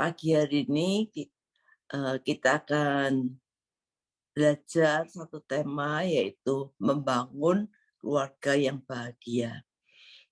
Pagi hari ini kita akan belajar satu tema, yaitu membangun keluarga yang bahagia.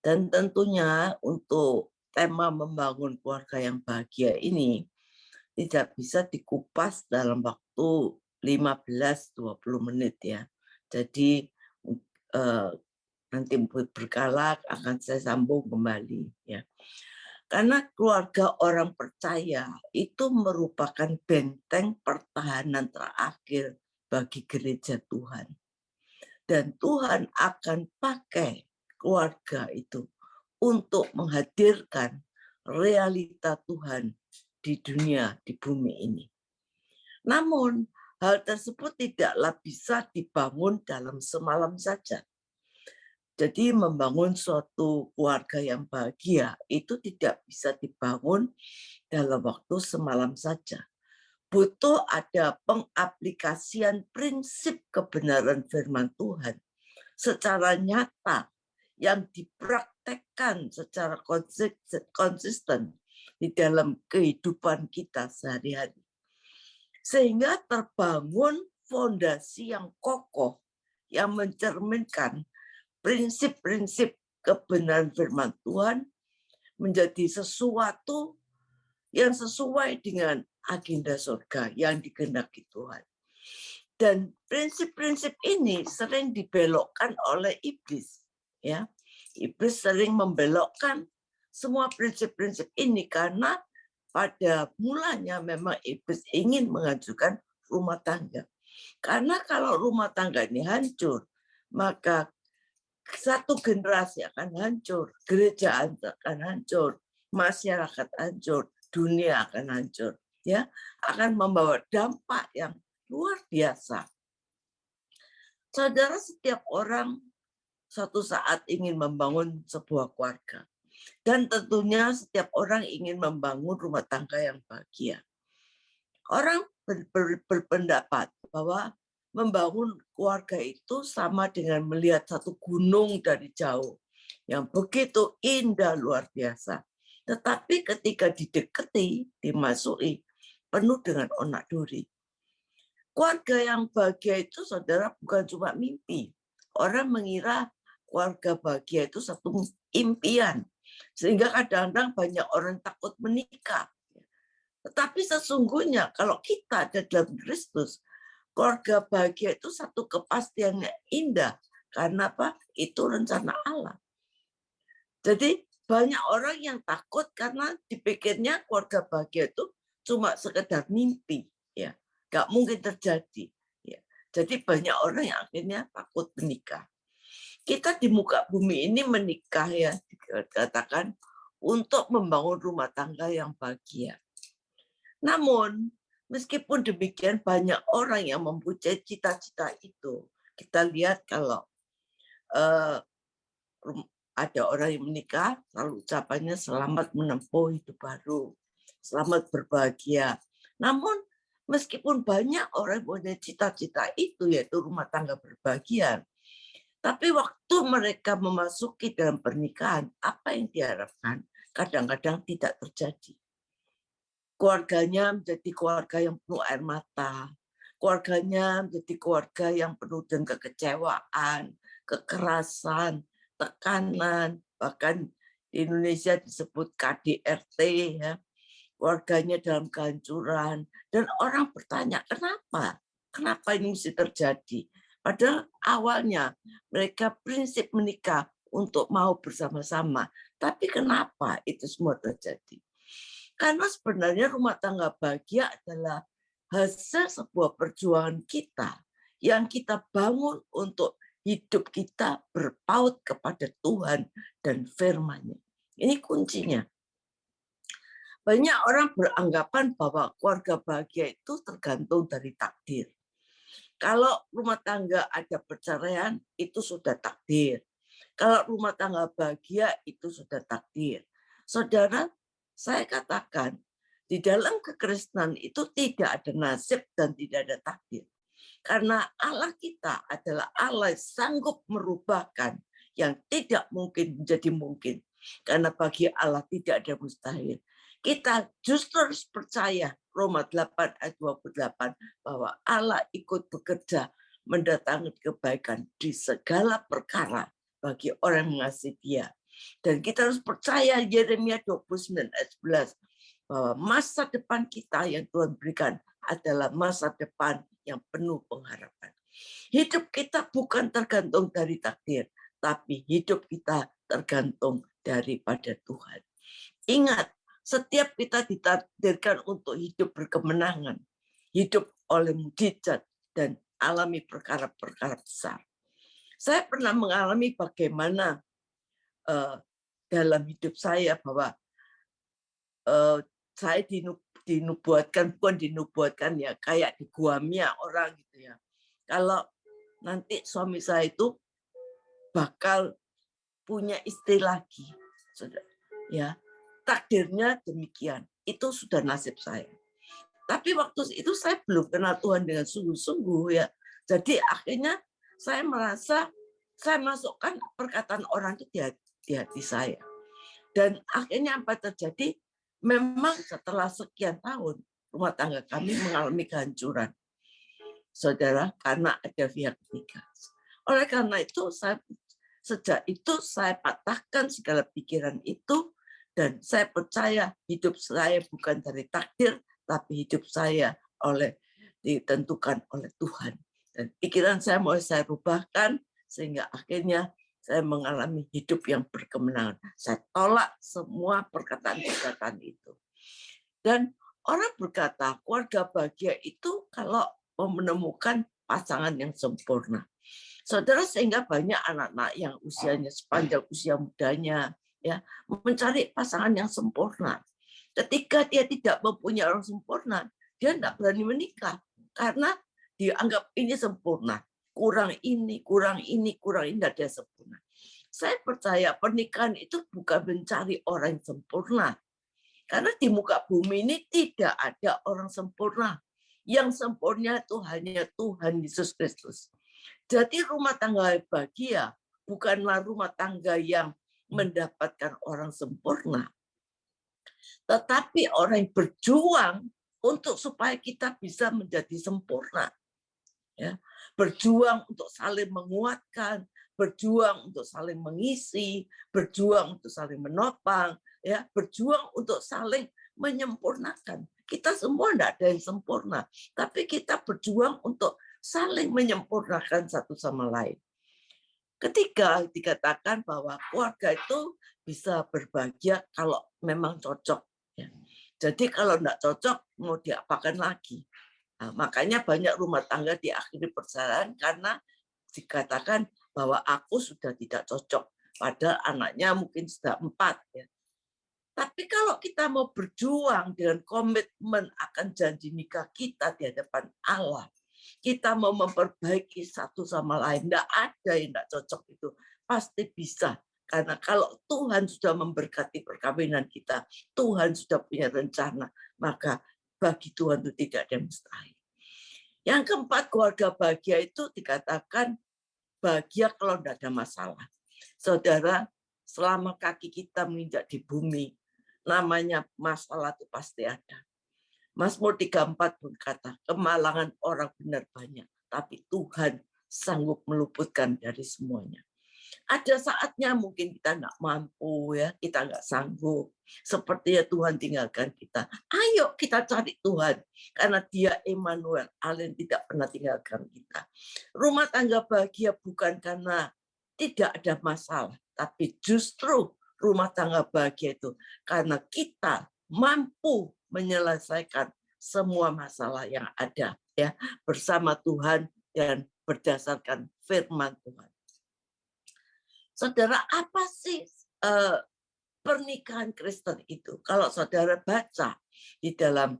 Dan tentunya untuk tema membangun keluarga yang bahagia ini tidak bisa dikupas dalam waktu 15-20 menit ya. Jadi eh, nanti berkala akan saya sambung kembali ya. Karena keluarga orang percaya itu merupakan benteng pertahanan terakhir bagi gereja Tuhan. Dan Tuhan akan pakai keluarga itu untuk menghadirkan realita Tuhan di dunia, di bumi ini. Namun, hal tersebut tidaklah bisa dibangun dalam semalam saja. Jadi membangun suatu keluarga yang bahagia itu tidak bisa dibangun dalam waktu semalam saja. Butuh ada pengaplikasian prinsip kebenaran firman Tuhan secara nyata yang dipraktekkan secara konsisten di dalam kehidupan kita sehari-hari. Sehingga terbangun fondasi yang kokoh yang mencerminkan prinsip-prinsip kebenaran firman Tuhan menjadi sesuatu yang sesuai dengan agenda surga yang dikehendaki Tuhan. Dan prinsip-prinsip ini sering dibelokkan oleh iblis. Ya, iblis sering membelokkan semua prinsip-prinsip ini karena pada mulanya memang iblis ingin menghancurkan rumah tangga. Karena kalau rumah tangga ini hancur, maka satu generasi akan hancur, gereja akan hancur, masyarakat hancur, dunia akan hancur, ya, akan membawa dampak yang luar biasa. Saudara, setiap orang suatu saat ingin membangun sebuah keluarga, dan tentunya setiap orang ingin membangun rumah tangga yang bahagia. Orang berpendapat bahwa membangun keluarga itu sama dengan melihat satu gunung dari jauh yang begitu indah luar biasa. Tetapi ketika didekati, dimasuki, penuh dengan onak-duri. Keluarga yang bahagia itu, saudara, bukan cuma mimpi. Orang mengira keluarga bahagia itu satu impian. Sehingga kadang-kadang banyak orang takut menikah. Tetapi sesungguhnya kalau kita ada dalam Kristus, keluarga bahagia itu satu kepastian yang indah. Karena apa? Itu rencana Allah. Jadi banyak orang yang takut karena dipikirnya keluarga bahagia itu cuma sekedar mimpi. Ya, nggak mungkin terjadi. Ya. Jadi banyak orang yang akhirnya takut menikah. Kita di muka bumi ini menikah, ya, dikatakan untuk membangun rumah tangga yang bahagia. Namun, meskipun demikian banyak orang yang mempunyai cita-cita itu. Kita lihat kalau ada orang yang menikah, lalu ucapannya selamat menempuh hidup baru, selamat berbahagia. Namun, meskipun banyak orang punya cita-cita itu, yaitu rumah tangga berbahagia, tapi waktu mereka memasuki dalam pernikahan, apa yang diharapkan kadang-kadang tidak terjadi. Keluarganya menjadi keluarga yang penuh air mata. Keluarganya menjadi keluarga yang penuh dengan kekecewaan, kekerasan, tekanan, bahkan di Indonesia disebut KDRT, ya. Keluarganya dalam kehancuran. Dan orang bertanya, kenapa? Kenapa ini mesti terjadi? Padahal awalnya mereka prinsip menikah untuk mau bersama-sama. Tapi kenapa itu semua terjadi? Karena sebenarnya rumah tangga bahagia adalah hasil sebuah perjuangan kita yang kita bangun untuk hidup kita berpaut kepada Tuhan dan firman-Nya. Ini kuncinya. Banyak orang beranggapan bahwa keluarga bahagia itu tergantung dari takdir. Kalau rumah tangga ada perceraian, itu sudah takdir. Kalau rumah tangga bahagia, itu sudah takdir. Saudara, saya katakan, di dalam kekristenan itu tidak ada nasib dan tidak ada takdir. Karena Allah kita adalah Allah yang sanggup merubahkan yang tidak mungkin menjadi mungkin. Karena bagi Allah tidak ada mustahil. Kita justru harus percaya Roma 8 ayat 28 bahwa Allah ikut bekerja mendatangkan kebaikan di segala perkara bagi orang yang mengasihi Dia. Dan kita harus percaya Yeremia 29 ayat 11 bahwa masa depan kita yang Tuhan berikan adalah masa depan yang penuh pengharapan. Hidup kita bukan tergantung dari takdir, tapi hidup kita tergantung daripada Tuhan. Ingat, setiap kita ditakdirkan untuk hidup berkemenangan, hidup oleh mujizat, dan alami perkara-perkara besar. Saya pernah mengalami bagaimana dalam hidup saya bahwa saya dinubuatkan, bukan dinubuatkan ya, kayak diguamnya orang gitu ya. Kalau nanti suami saya itu bakal punya istri lagi, ya takdirnya demikian, itu sudah nasib saya. Tapi waktu itu saya belum kenal Tuhan dengan sungguh-sungguh ya. Jadi akhirnya saya merasa saya masukkan perkataan orang itu di hati saya. Dan akhirnya apa terjadi? Memang setelah sekian tahun rumah tangga kami mengalami kehancuran. Saudara, karena ada pihak ketiga. Oleh karena itu sejak itu saya patahkan segala pikiran itu dan saya percaya hidup saya bukan dari takdir, tapi hidup saya ditentukan oleh Tuhan. Dan pikiran saya mulai saya rubahkan sehingga akhirnya saya mengalami hidup yang berkemenangan. Saya tolak semua perkataan-perkataan itu. Dan orang berkata keluarga bahagia itu kalau menemukan pasangan yang sempurna. Saudara, sehingga banyak anak-anak yang usianya sepanjang usia mudanya ya mencari pasangan yang sempurna. Ketika dia tidak mempunyai orang sempurna, dia tidak berani menikah karena dianggap ini sempurna. Kurang ini, kurang ini, kurang ini, tidak ada sempurna. Saya percaya pernikahan itu bukan mencari orang yang sempurna. Karena di muka bumi ini tidak ada orang sempurna. Yang sempurna itu hanya Tuhan Yesus Kristus. Jadi rumah tangga bahagia bukanlah rumah tangga yang mendapatkan orang sempurna. Tetapi orang yang berjuang untuk supaya kita bisa menjadi sempurna. Ya, berjuang untuk saling menguatkan, berjuang untuk saling mengisi, berjuang untuk saling menopang, ya, berjuang untuk saling menyempurnakan. Kita semua tidak ada yang sempurna, tapi kita berjuang untuk saling menyempurnakan satu sama lain. Ketika dikatakan bahwa keluarga itu bisa berbahagia kalau memang cocok. Ya. Jadi kalau tidak cocok, mau diapakan lagi? Nah, makanya banyak rumah tangga diakhiri perceraian karena dikatakan bahwa aku sudah tidak cocok. Padahal anaknya mungkin sudah 4. Ya. Tapi kalau kita mau berjuang dengan komitmen akan janji nikah kita di hadapan Allah, kita mau memperbaiki satu sama lain, tidak ada yang tidak cocok itu. Pasti bisa. Karena kalau Tuhan sudah memberkati perkawinan kita, Tuhan sudah punya rencana, maka bagi Tuhan itu tidak ada yang mustahil. Yang keempat, keluarga bahagia itu dikatakan bahagia kalau tidak ada masalah. Saudara, selama kaki kita menginjak di bumi, namanya masalah itu pasti ada. Mazmur 34 berkata, kemalangan orang benar banyak, tapi Tuhan sanggup meluputkan dari semuanya. Ada saatnya mungkin kita nggak mampu, ya, kita nggak sanggup. Sepertinya Tuhan tinggalkan kita. Ayo kita cari Tuhan, karena Dia Emmanuel, Allah yang tidak pernah tinggalkan kita. Rumah tangga bahagia bukan karena tidak ada masalah, tapi justru rumah tangga bahagia itu karena kita mampu menyelesaikan semua masalah yang ada, ya, bersama Tuhan dan berdasarkan firman Tuhan. Saudara, apa sih pernikahan Kristen itu? Kalau saudara baca di dalam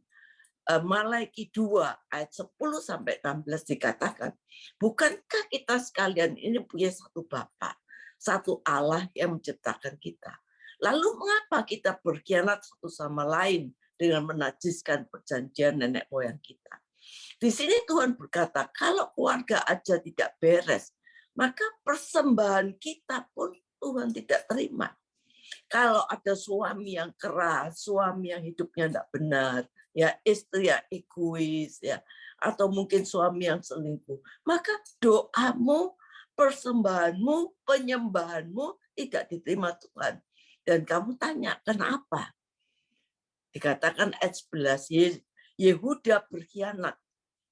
Malaiki 2 ayat 10 sampai 16 dikatakan, bukankah kita sekalian ini punya satu Bapa, satu Allah yang menciptakan kita? Lalu mengapa kita berkhianat satu sama lain dengan menajiskan perjanjian nenek moyang kita? Di sini Tuhan berkata, kalau keluarga aja tidak beres, maka persembahan kita pun Tuhan tidak terima. Kalau ada suami yang keras, suami yang hidupnya tidak benar, ya istri yang egois, ya, atau mungkin suami yang selingkuh, maka doamu, persembahanmu, penyembahanmu tidak diterima Tuhan. Dan kamu tanya, kenapa? Dikatakan ayat 11, Yehuda berkhianat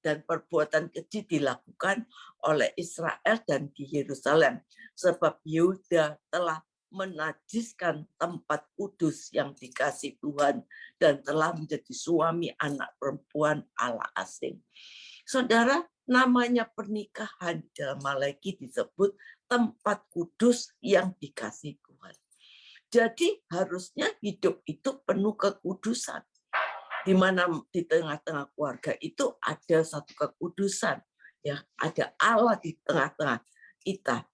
dan perbuatan keji dilakukan oleh Israel dan di Yerusalem. Sebab Yehuda telah menajiskan tempat kudus yang dikasih Tuhan dan telah menjadi suami anak perempuan Allah asing. Saudara, namanya pernikahan dalam Malaki disebut tempat kudus yang dikasih Tuhan. Jadi harusnya hidup itu penuh kekudusan. Di mana di tengah-tengah keluarga itu ada satu kekudusan, ya, ada Allah di tengah-tengah kita.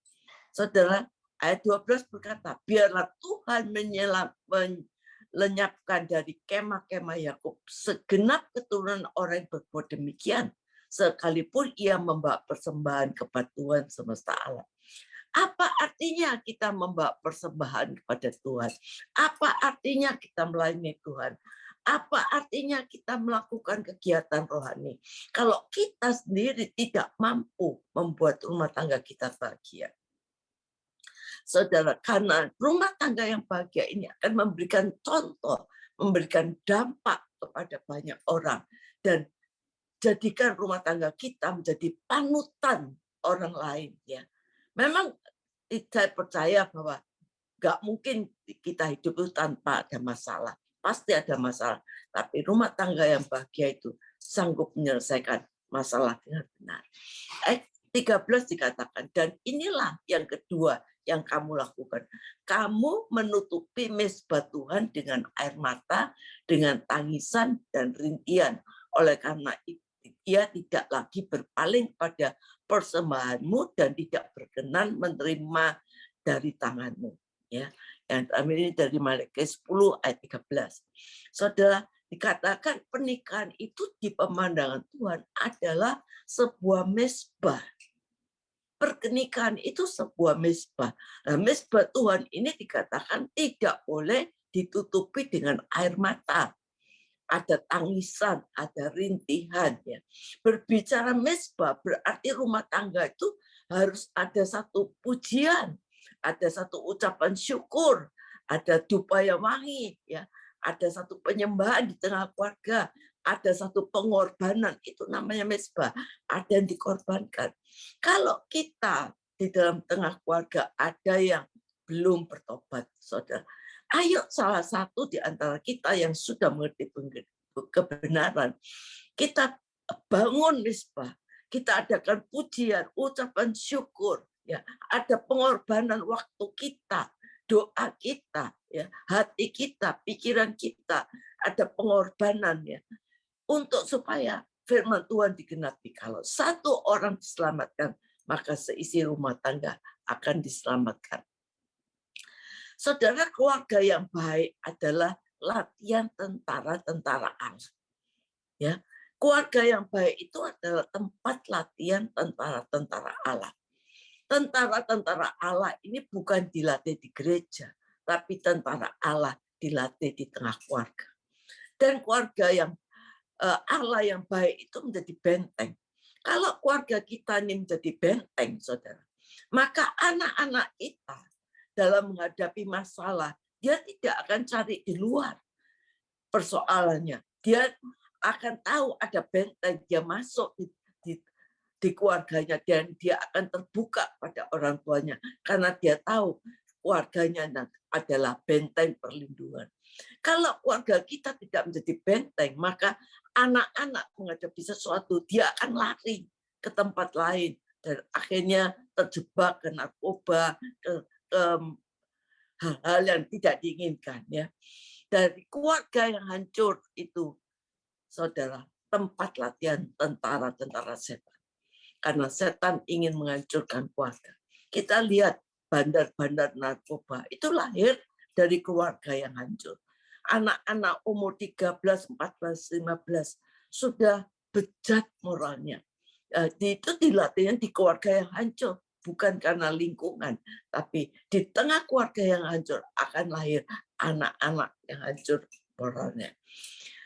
Saudara, ayat 12 berkata, biarlah Tuhan melenyapkan dari kemah-kemah Yakub segenap keturunan orang yang berbuat demikian, sekalipun ia membawa persembahan kepada Tuhan semesta alam. Apa artinya kita membawa persembahan kepada Tuhan? Apa artinya kita melayani Tuhan? Apa artinya kita melakukan kegiatan rohani? Kalau kita sendiri tidak mampu membuat rumah tangga kita bahagia. Saudara, karena rumah tangga yang bahagia ini akan memberikan contoh, memberikan dampak kepada banyak orang. Dan jadikan rumah tangga kita menjadi panutan orang lain. Ya. Memang saya percaya bahwa nggak mungkin kita hidup itu tanpa ada masalah. Pasti ada masalah. Tapi rumah tangga yang bahagia itu sanggup menyelesaikan masalah dengan benar. Ayat 13 dikatakan, dan inilah yang kedua yang kamu lakukan. Kamu menutupi mezbah Tuhan dengan air mata, dengan tangisan dan rintian. Oleh karena itu, ia tidak lagi berpaling pada persembahanmu dan tidak berkenan menerima dari tanganmu. Ya, yang terakhir ini dari Malaki 10 ayat 13. Saudara, dikatakan pernikahan itu di pemandangan Tuhan adalah sebuah mezbah. Pernikahan itu sebuah mezbah. Nah, mezbah Tuhan ini dikatakan tidak boleh ditutupi dengan air mata. Ada tangisan, ada rintihan. Ya. Berbicara mezbah berarti rumah tangga itu harus ada satu pujian, ada satu ucapan syukur, ada dupa yang wangi, ya, ada satu penyembahan di tengah keluarga, ada satu pengorbanan, itu namanya mezbah, ada yang dikorbankan. Kalau kita di dalam tengah keluarga ada yang belum bertobat, saudara, ayo salah satu di antara kita yang sudah mengerti kebenaran, kita bangun mezbah, kita adakan pujian, ucapan syukur, ya, ada pengorbanan waktu kita, doa kita, ya, hati kita, pikiran kita, ada pengorbanan, ya, untuk supaya firman Tuhan digenapi. Kalau satu orang diselamatkan, maka seisi rumah tangga akan diselamatkan. Saudara, keluarga yang baik adalah latihan tentara-tentara Allah. Ya, keluarga yang baik itu adalah tempat latihan tentara-tentara Allah. Tentara-tentara Allah ini bukan dilatih di gereja, tapi tentara Allah dilatih di tengah keluarga. Dan keluarga yang Allah yang baik itu menjadi benteng. Kalau keluarga kita ini menjadi benteng, saudara, maka anak-anak kita dalam menghadapi masalah, dia tidak akan cari di luar persoalannya. Dia akan tahu ada benteng, dia masuk di keluarganya dan dia akan terbuka pada orang tuanya karena dia tahu keluarganya adalah benteng perlindungan. Kalau keluarga kita tidak menjadi benteng, maka anak-anak menghadapi sesuatu, dia akan lari ke tempat lain dan akhirnya terjebak ke narkoba, ke hal-hal yang tidak diinginkan. Ya. Dari keluarga yang hancur itu, saudara, tempat latihan tentara-tentara setan. Karena setan ingin menghancurkan keluarga. Kita lihat bandar-bandar narkoba, itu lahir dari keluarga yang hancur. Anak-anak umur 13, 14, 15 sudah bejat moralnya. Itu dilatihkan di keluarga yang hancur. bukan karena lingkungan, tapi di tengah keluarga yang hancur akan lahir anak-anak yang hancur moralnya.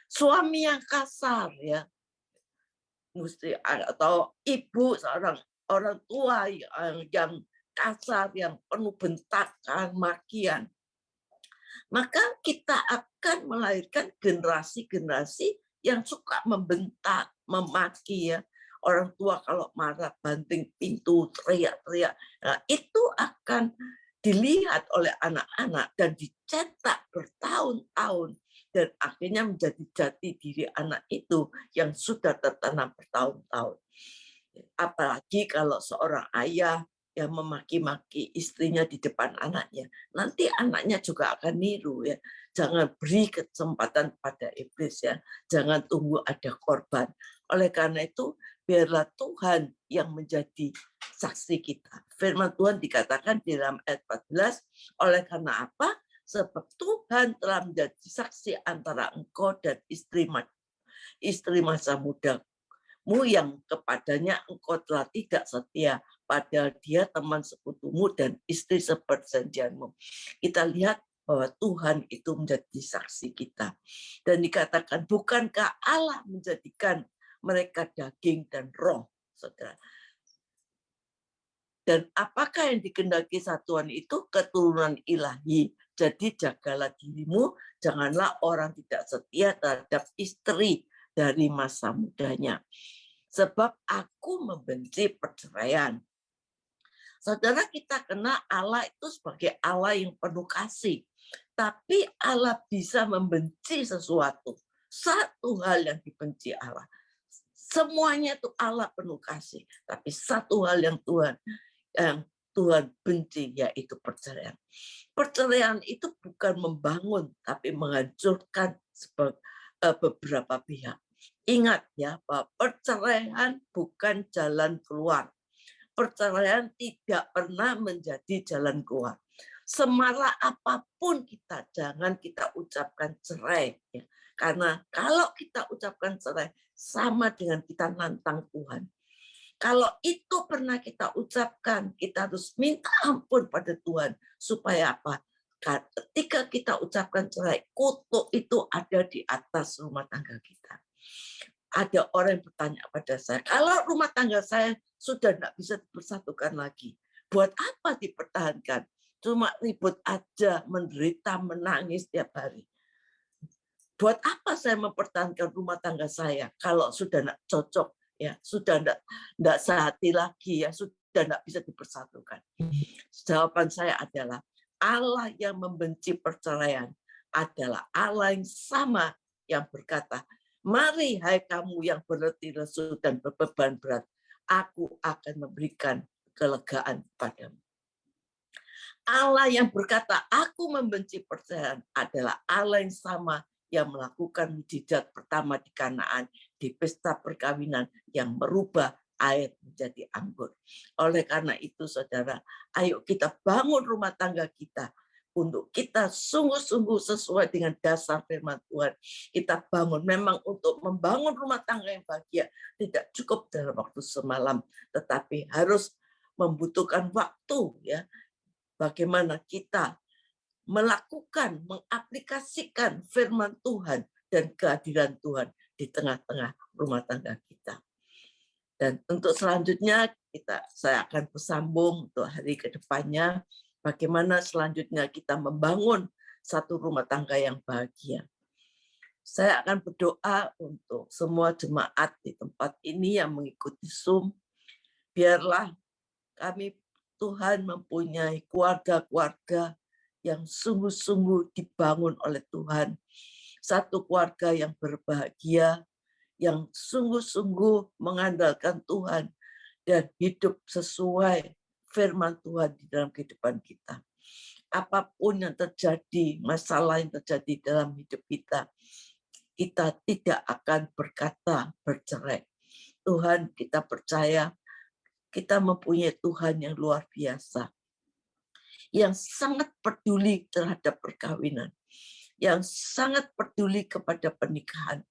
Suami yang kasar ya, mesti atau ibu seorang orang tua yang kasar, yang penuh bentakan, makian, maka kita akan melahirkan generasi-generasi yang suka membentak, memaki ya. Orang tua kalau marah banting pintu, teriak-teriak. Nah, itu akan dilihat oleh anak-anak dan dicetak bertahun-tahun dan akhirnya menjadi jati diri anak itu yang sudah tertanam bertahun-tahun. Apalagi kalau seorang ayah yang memaki-maki istrinya di depan anaknya, nanti anaknya juga akan niru ya. Jangan beri kesempatan pada iblis ya. Jangan tunggu ada korban. Oleh karena itu, biarlah Tuhan yang menjadi saksi kita. Firman Tuhan dikatakan di dalam ayat 14, oleh karena apa? Sebab Tuhan telah menjadi saksi antara engkau dan istri masa muda yang kepadanya engkau telah tidak setia, padahal dia teman sekutumu dan istri seperjanjianmu. Kita lihat bahwa Tuhan itu menjadi saksi kita. Dan dikatakan, bukankah Allah menjadikan mereka daging dan roh, saudara? Dan apakah yang dikehendaki satuan itu? Keturunan ilahi. Jadi jagalah dirimu, janganlah orang tidak setia terhadap istri dari masa mudanya. Sebab aku membenci perceraian. Saudara, kita kenal Allah itu sebagai Allah yang penuh kasih. Tapi Allah bisa membenci sesuatu. Satu hal yang dibenci Allah. Semuanya itu Allah penuh kasih. Tapi satu hal yang Tuhan benci, yaitu perceraian. Perceraian itu bukan membangun, tapi menghancurkan beberapa pihak. Ingat ya, bahwa perceraian bukan jalan keluar. Perceraian tidak pernah menjadi jalan keluar. Semarah apapun kita, jangan kita ucapkan cerai. Ya. Karena kalau kita ucapkan cerai, sama dengan kita nantang Tuhan. Kalau itu pernah kita ucapkan, kita harus minta ampun pada Tuhan. Supaya apa? Ketika kita ucapkan cerai, kutuk itu ada di atas rumah tangga kita. Ada orang yang bertanya pada saya, kalau rumah tangga saya sudah tidak bisa dipersatukan lagi, buat apa dipertahankan? Cuma ribut aja, menderita, menangis tiap hari. Buat apa saya mempertahankan rumah tangga saya kalau sudah tidak cocok, ya sudah tidak sehati lagi, ya sudah tidak bisa dipersatukan? Jawaban saya adalah Allah yang membenci perceraian adalah Allah yang sama yang berkata, mari hai kamu yang berletih lesu dan berbeban berat, aku akan memberikan kelegaan padamu. Allah yang berkata, aku membenci perceraian adalah Allah yang sama yang melakukan mukjizat pertama di Kanaan, di pesta perkawinan yang merubah air menjadi anggur. Oleh karena itu, saudara, ayo kita bangun rumah tangga kita untuk kita sungguh-sungguh sesuai dengan dasar firman Tuhan. Kita bangun memang untuk membangun rumah tangga yang bahagia tidak cukup dalam waktu semalam, tetapi harus membutuhkan waktu ya. Bagaimana kita melakukan, mengaplikasikan firman Tuhan dan kehadiran Tuhan di tengah-tengah rumah tangga kita. Dan untuk selanjutnya saya akan bersambung untuk hari ke depannya, bagaimana selanjutnya kita membangun satu rumah tangga yang bahagia. Saya akan berdoa untuk semua jemaat di tempat ini yang mengikuti Zoom. Biarlah kami Tuhan mempunyai keluarga-keluarga yang sungguh-sungguh dibangun oleh Tuhan. Satu keluarga yang berbahagia, yang sungguh-sungguh mengandalkan Tuhan dan hidup sesuai firman Tuhan di dalam kehidupan kita. Apapun yang terjadi, masalah yang terjadi dalam hidup kita, kita tidak akan berkata bercerai. Tuhan, kita percaya kita mempunyai Tuhan yang luar biasa, yang sangat peduli terhadap perkawinan, yang sangat peduli kepada pernikahan.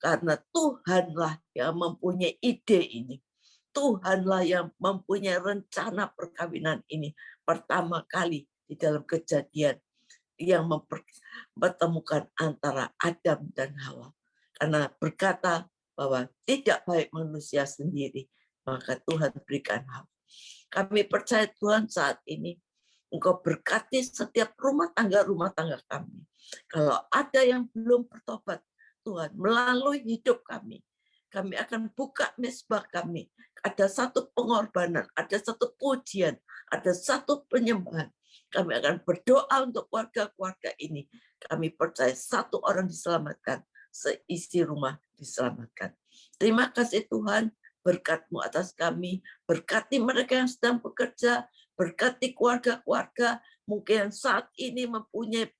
Karena Tuhanlah yang mempunyai ide ini. Tuhanlah yang mempunyai rencana perkawinan ini pertama kali di dalam Kejadian yang mempertemukan antara Adam dan Hawa. Karena berkata bahwa tidak baik manusia sendiri, maka Tuhan berikan Hawa. Kami percaya Tuhan saat ini Engkau berkati setiap rumah tangga kami. Kalau ada yang belum bertobat, Tuhan, melalui hidup kami akan buka mezbah kami. Ada satu pengorbanan, ada satu pujian, ada satu penyembahan. Kami akan berdoa untuk keluarga-keluarga ini. Kami percaya satu orang diselamatkan, seisi rumah diselamatkan. Terima kasih Tuhan, berkat-Mu atas kami, berkati mereka yang sedang bekerja, berkati keluarga-keluarga mungkin saat ini mempunyai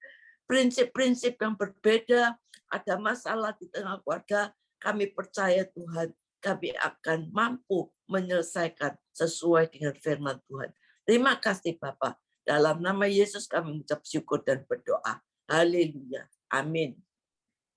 prinsip-prinsip yang berbeda, ada masalah di tengah keluarga, kami percaya Tuhan, kami akan mampu menyelesaikan sesuai dengan firman Tuhan. Terima kasih Bapak. Dalam nama Yesus kami mengucap syukur dan berdoa. Haleluya. Amin.